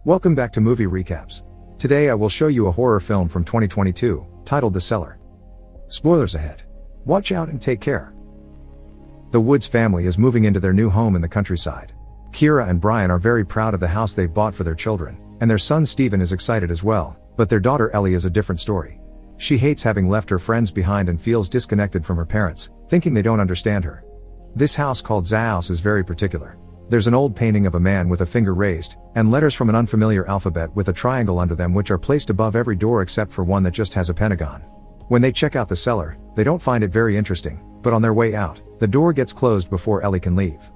Welcome back to Movie Recaps. Today I will show you a horror film from 2022, titled The Cellar. Spoilers ahead. Watch out and take care. The Woods family is moving into their new home in the countryside. Kira and Brian are very proud of the house they've bought for their children, and their son Steven is excited as well, but their daughter Ellie is a different story. She hates having left her friends behind and feels disconnected from her parents, thinking they don't understand her. This house called Zahouse is very particular. There's an old painting of a man with a finger raised, and letters from an unfamiliar alphabet with a triangle under them which are placed above every door except for one that just has a pentagon. When they check out the cellar, they don't find it very interesting, but on their way out, the door gets closed before Ellie can leave.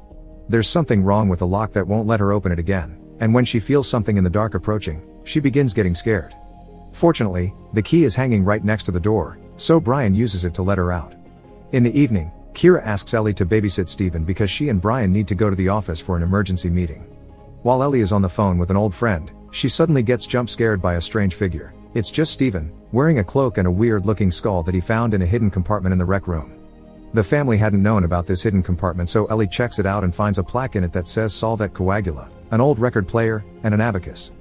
There's something wrong with the lock that won't let her open it again, and when she feels something in the dark approaching, she begins getting scared. Fortunately, the key is hanging right next to the door, so Brian uses it to let her out. In the evening, Kira asks Ellie to babysit Steven because she and Brian need to go to the office for an emergency meeting. While Ellie is on the phone with an old friend, she suddenly gets jump scared by a strange figure. It's just Steven, wearing a cloak and a weird-looking skull that he found in a hidden compartment in the rec room. The family hadn't known about this hidden compartment, so Ellie checks it out and finds a plaque in it that says Solve et Coagula, an old record player, and an abacus.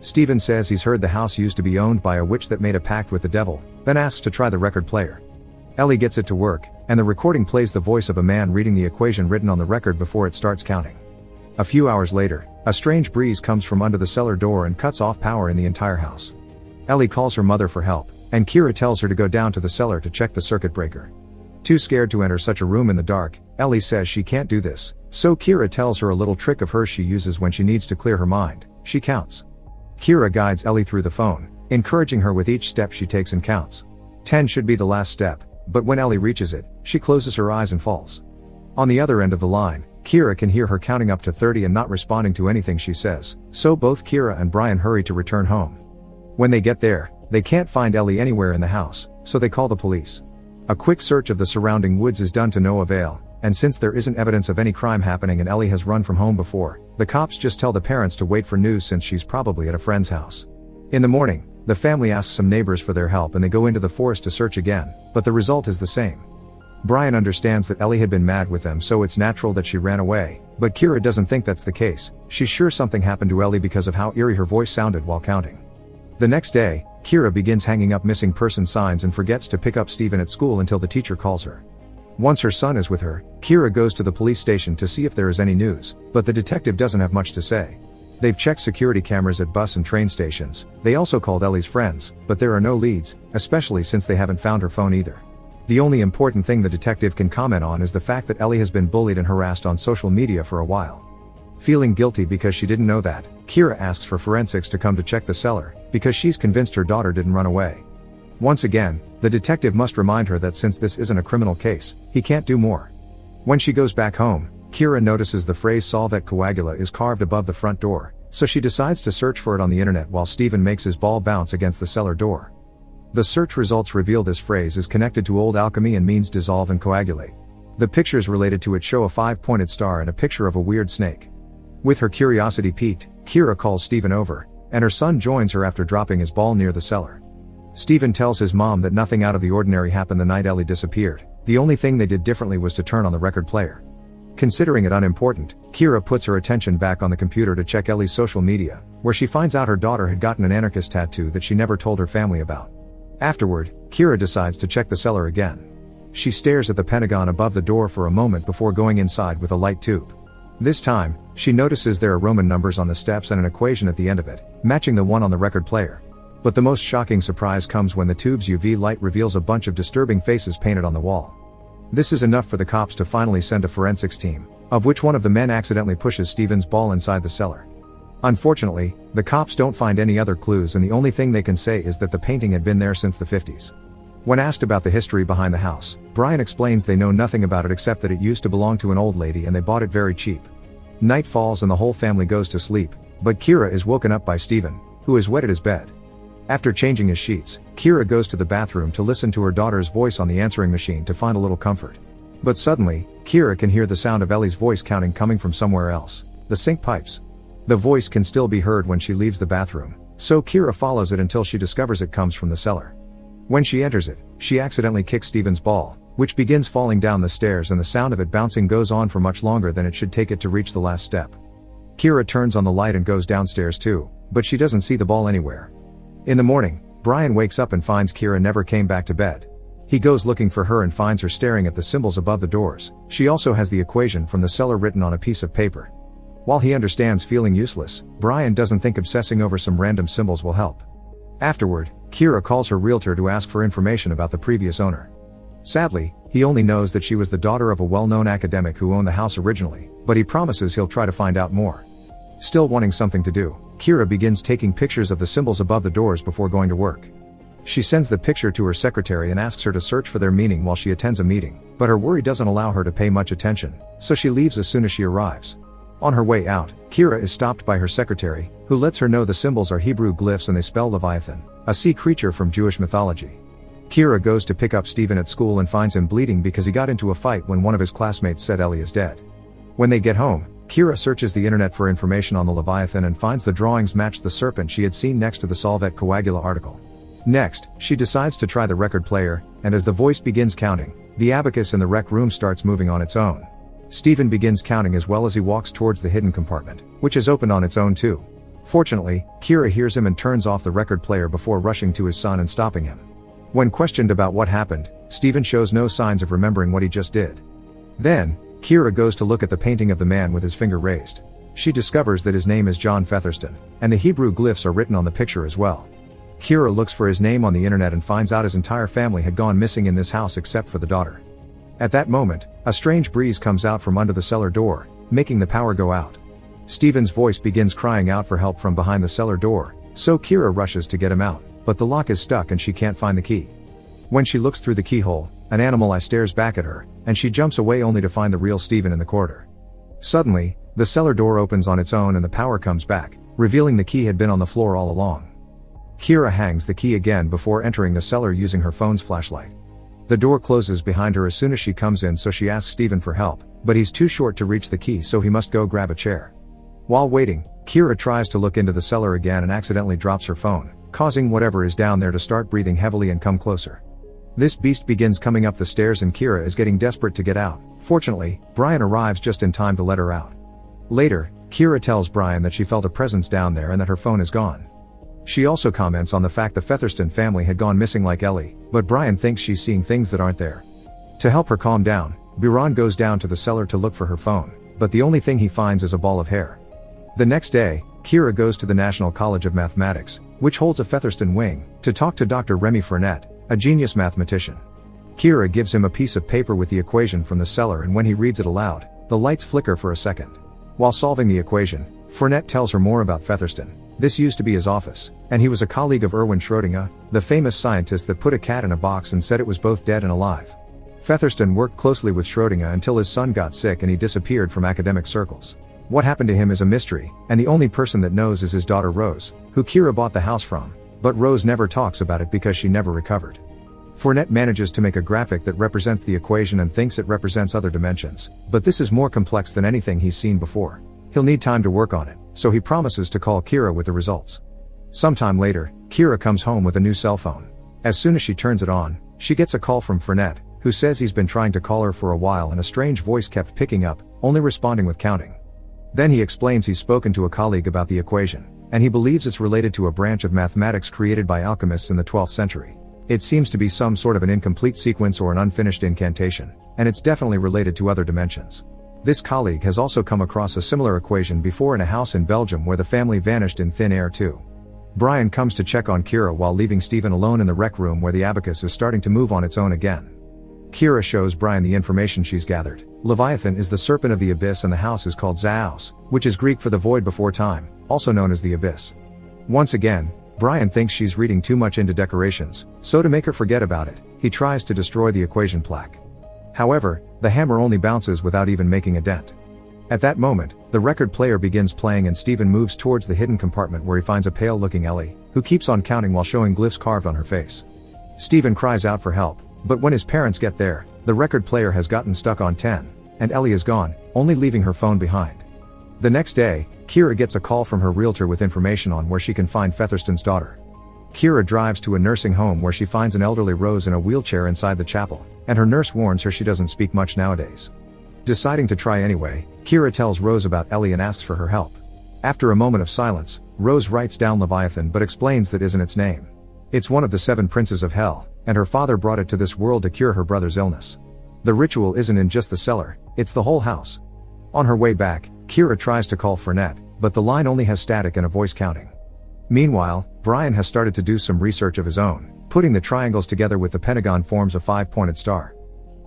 Steven says he's heard the house used to be owned by a witch that made a pact with the devil, then asks to try the record player. Ellie gets it to work, and the recording plays the voice of a man reading the equation written on the record before it starts counting. A few hours later, a strange breeze comes from under the cellar door and cuts off power in the entire house. Ellie calls her mother for help, and Kira tells her to go down to the cellar to check the circuit breaker. Too scared to enter such a room in the dark, Ellie says she can't do this, so Kira tells her a little trick of hers she uses when she needs to clear her mind. She counts. Kira guides Ellie through the phone, encouraging her with each step she takes and counts. 10 should be the last step, but when Ellie reaches it, she closes her eyes and falls. On the other end of the line, Kira can hear her counting up to 30 and not responding to anything she says, so both Kira and Brian hurry to return home. When they get there, they can't find Ellie anywhere in the house, so they call the police. A quick search of the surrounding woods is done to no avail, and since there isn't evidence of any crime happening and Ellie has run from home before, the cops just tell the parents to wait for news since she's probably at a friend's house. In the morning, the family asks some neighbors for their help and they go into the forest to search again, but the result is the same. Brian understands that Ellie had been mad with them, so it's natural that she ran away, but Kira doesn't think that's the case. She's sure something happened to Ellie because of how eerie her voice sounded while counting. The next day, Kira begins hanging up missing person signs and forgets to pick up Steven at school until the teacher calls her. Once her son is with her, Kira goes to the police station to see if there is any news, but the detective doesn't have much to say. They've checked security cameras at bus and train stations. They also called Ellie's friends, but there are no leads, especially since they haven't found her phone either. The only important thing the detective can comment on is the fact that Ellie has been bullied and harassed on social media for a while. Feeling guilty because she didn't know that, Kira asks for forensics to come to check the cellar, because she's convinced her daughter didn't run away. Once again, the detective must remind her that since this isn't a criminal case, he can't do more. When she goes back home, Kira notices the phrase Solve et Coagula is carved above the front door, so she decides to search for it on the internet while Steven makes his ball bounce against the cellar door. The search results reveal this phrase is connected to old alchemy and means dissolve and coagulate. The pictures related to it show a 5-pointed star and a picture of a weird snake. With her curiosity piqued, Kira calls Steven over, and her son joins her after dropping his ball near the cellar. Steven tells his mom that nothing out of the ordinary happened the night Ellie disappeared. The only thing they did differently was to turn on the record player. Considering it unimportant, Kira puts her attention back on the computer to check Ellie's social media, where she finds out her daughter had gotten an anarchist tattoo that she never told her family about. Afterward, Kira decides to check the cellar again. She stares at the pentagon above the door for a moment before going inside with a light tube. This time, she notices there are Roman numbers on the steps and an equation at the end of it, matching the one on the record player. But the most shocking surprise comes when the tube's UV light reveals a bunch of disturbing faces painted on the wall. This is enough for the cops to finally send a forensics team, of which one of the men accidentally pushes Steven's ball inside the cellar. Unfortunately, the cops don't find any other clues and the only thing they can say is that the painting had been there since the 50s. When asked about the history behind the house, Brian explains they know nothing about it except that it used to belong to an old lady and they bought it very cheap. Night falls and the whole family goes to sleep, but Kira is woken up by Steven, who has wetted his bed. After changing his sheets, Kira goes to the bathroom to listen to her daughter's voice on the answering machine to find a little comfort. But suddenly, Kira can hear the sound of Ellie's voice counting coming from somewhere else, the sink pipes. The voice can still be heard when she leaves the bathroom, so Kira follows it until she discovers it comes from the cellar. When she enters it, she accidentally kicks Steven's ball, which begins falling down the stairs and the sound of it bouncing goes on for much longer than it should take it to reach the last step. Kira turns on the light and goes downstairs too, but she doesn't see the ball anywhere. In the morning, Brian wakes up and finds Kira never came back to bed. He goes looking for her and finds her staring at the symbols above the doors. She also has the equation from the cellar written on a piece of paper. While he understands feeling useless, Brian doesn't think obsessing over some random symbols will help. Afterward, Kira calls her realtor to ask for information about the previous owner. Sadly, he only knows that she was the daughter of a well-known academic who owned the house originally, but he promises he'll try to find out more. Still wanting something to do, Kira begins taking pictures of the symbols above the doors before going to work. She sends the picture to her secretary and asks her to search for their meaning while she attends a meeting, but her worry doesn't allow her to pay much attention, so she leaves as soon as she arrives. On her way out, Kira is stopped by her secretary, who lets her know the symbols are Hebrew glyphs and they spell Leviathan, a sea creature from Jewish mythology. Kira goes to pick up Steven at school and finds him bleeding because he got into a fight when one of his classmates said Ellie is dead. When they get home, Kira searches the internet for information on the Leviathan and finds the drawings match the serpent she had seen next to the Solvet Coagula article. Next, she decides to try the record player, and as the voice begins counting, the abacus in the rec room starts moving on its own. Steven begins counting as well as he walks towards the hidden compartment, which is opened on its own too. Fortunately, Kira hears him and turns off the record player before rushing to his son and stopping him. When questioned about what happened, Steven shows no signs of remembering what he just did. Then, Kira goes to look at the painting of the man with his finger raised. She discovers that his name is John Featherston, and the Hebrew glyphs are written on the picture as well. Kira looks for his name on the internet and finds out his entire family had gone missing in this house except for the daughter. At that moment, a strange breeze comes out from under the cellar door, making the power go out. Steven's voice begins crying out for help from behind the cellar door, so Kira rushes to get him out, but the lock is stuck and she can't find the key. When she looks through the keyhole, an animal eye stares back at her, and she jumps away only to find the real Steven in the corridor. Suddenly, the cellar door opens on its own and the power comes back, revealing the key had been on the floor all along. Kira hangs the key again before entering the cellar using her phone's flashlight. The door closes behind her as soon as she comes in, so she asks Steven for help, but he's too short to reach the key, so he must go grab a chair. While waiting, Kira tries to look into the cellar again and accidentally drops her phone, causing whatever is down there to start breathing heavily and come closer. This beast begins coming up the stairs and Kira is getting desperate to get out. Fortunately, Brian arrives just in time to let her out. Later, Kira tells Brian that she felt a presence down there and that her phone is gone. She also comments on the fact the Featherston family had gone missing like Ellie, but Brian thinks she's seeing things that aren't there. To help her calm down, Biran goes down to the cellar to look for her phone, but the only thing he finds is a ball of hair. The next day, Kira goes to the National College of Mathematics, which holds a Featherston wing, to talk to Dr. Remy Fournette, a genius mathematician. Kira gives him a piece of paper with the equation from the cellar, and when he reads it aloud, the lights flicker for a second. While solving the equation, Fournette tells her more about Featherston. This used to be his office, and he was a colleague of Erwin Schrödinger, the famous scientist that put a cat in a box and said it was both dead and alive. Featherston worked closely with Schrödinger until his son got sick and he disappeared from academic circles. What happened to him is a mystery, and the only person that knows is his daughter Rose, who Kira bought the house from, but Rose never talks about it because she never recovered. Fournette manages to make a graphic that represents the equation and thinks it represents other dimensions, but this is more complex than anything he's seen before. He'll need time to work on it, so he promises to call Kira with the results. Sometime later, Kira comes home with a new cell phone. As soon as she turns it on, she gets a call from Fournette, who says he's been trying to call her for a while and a strange voice kept picking up, only responding with counting. Then he explains he's spoken to a colleague about the equation, and he believes it's related to a branch of mathematics created by alchemists in the 12th century. It seems to be some sort of an incomplete sequence or an unfinished incantation, and it's definitely related to other dimensions. This colleague has also come across a similar equation before in a house in Belgium where the family vanished in thin air too. Brian comes to check on Kira while leaving Steven alone in the rec room where the abacus is starting to move on its own again. Kira shows Brian the information she's gathered. Leviathan is the serpent of the abyss and the house is called Zaos, which is Greek for the void before time, also known as the abyss. Once again, Brian thinks she's reading too much into decorations, so to make her forget about it, he tries to destroy the equation plaque. However, the hammer only bounces without even making a dent. At that moment, the record player begins playing and Steven moves towards the hidden compartment where he finds a pale-looking Ellie, who keeps on counting while showing glyphs carved on her face. Steven cries out for help, but when his parents get there, the record player has gotten stuck on 10, and Ellie is gone, only leaving her phone behind. The next day, Kira gets a call from her realtor with information on where she can find Featherston's daughter. Kira drives to a nursing home where she finds an elderly Rose in a wheelchair inside the chapel, and her nurse warns her she doesn't speak much nowadays. Deciding to try anyway, Kira tells Rose about Ellie and asks for her help. After a moment of silence, Rose writes down Leviathan but explains that isn't its name. It's one of the 7 princes of hell, and her father brought it to this world to cure her brother's illness. The ritual isn't in just the cellar, it's the whole house. On her way back, Kira tries to call Fernet, but the line only has static and a voice counting. Meanwhile, Brian has started to do some research of his own, putting the triangles together with the pentagon forms a 5-pointed star.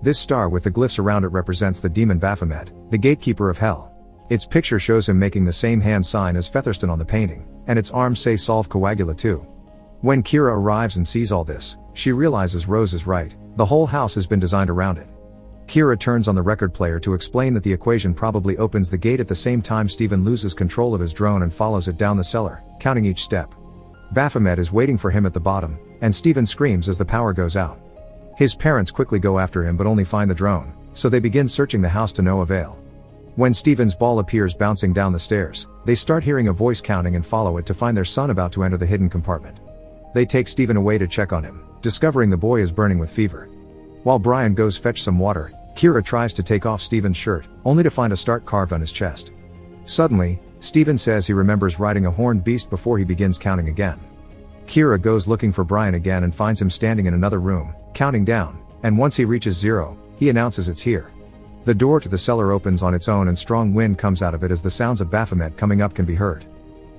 This star with the glyphs around it represents the demon Baphomet, the gatekeeper of hell. Its picture shows him making the same hand sign as Featherston on the painting, and its arms say Solve Coagula too. When Kira arrives and sees all this, she realizes Rose is right, the whole house has been designed around it. Kira turns on the record player to explain that the equation probably opens the gate at the same time Steven loses control of his drone and follows it down the cellar, counting each step. Baphomet is waiting for him at the bottom, and Steven screams as the power goes out. His parents quickly go after him but only find the drone, so they begin searching the house to no avail. When Steven's ball appears bouncing down the stairs, they start hearing a voice counting and follow it to find their son about to enter the hidden compartment. They take Steven away to check on him, discovering the boy is burning with fever. While Brian goes fetch some water, Kira tries to take off Steven's shirt, only to find a start carved on his chest. Suddenly, Steven says he remembers riding a horned beast before he begins counting again. Kira goes looking for Brian again and finds him standing in another room, counting down, and once he reaches 0, he announces it's here. The door to the cellar opens on its own and strong wind comes out of it as the sounds of Baphomet coming up can be heard.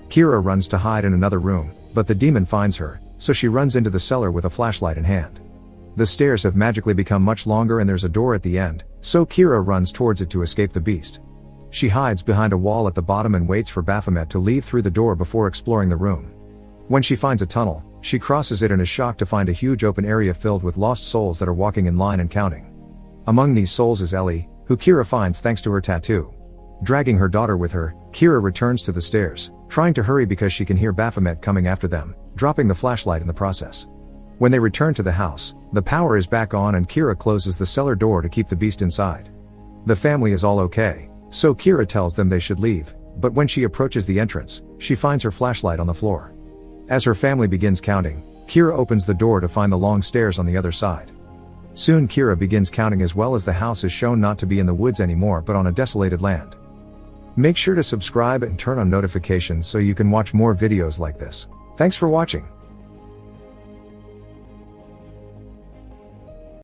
Kira runs to hide in another room, but the demon finds her, so she runs into the cellar with a flashlight in hand. The stairs have magically become much longer and there's a door at the end, so Kira runs towards it to escape the beast. She hides behind a wall at the bottom and waits for Baphomet to leave through the door before exploring the room. When she finds a tunnel, she crosses it and is shocked to find a huge open area filled with lost souls that are walking in line and counting. Among these souls is Ellie, who Kira finds thanks to her tattoo. Dragging her daughter with her, Kira returns to the stairs, trying to hurry because she can hear Baphomet coming after them, dropping the flashlight in the process. When they return to the house, the power is back on and Kira closes the cellar door to keep the beast inside. The family is all okay, so Kira tells them they should leave, but when she approaches the entrance, she finds her flashlight on the floor. As her family begins counting, Kira opens the door to find the long stairs on the other side. Soon Kira begins counting as well as the house is shown not to be in the woods anymore but on a desolated land. Make sure to subscribe and turn on notifications so you can watch more videos like this. Thanks for watching.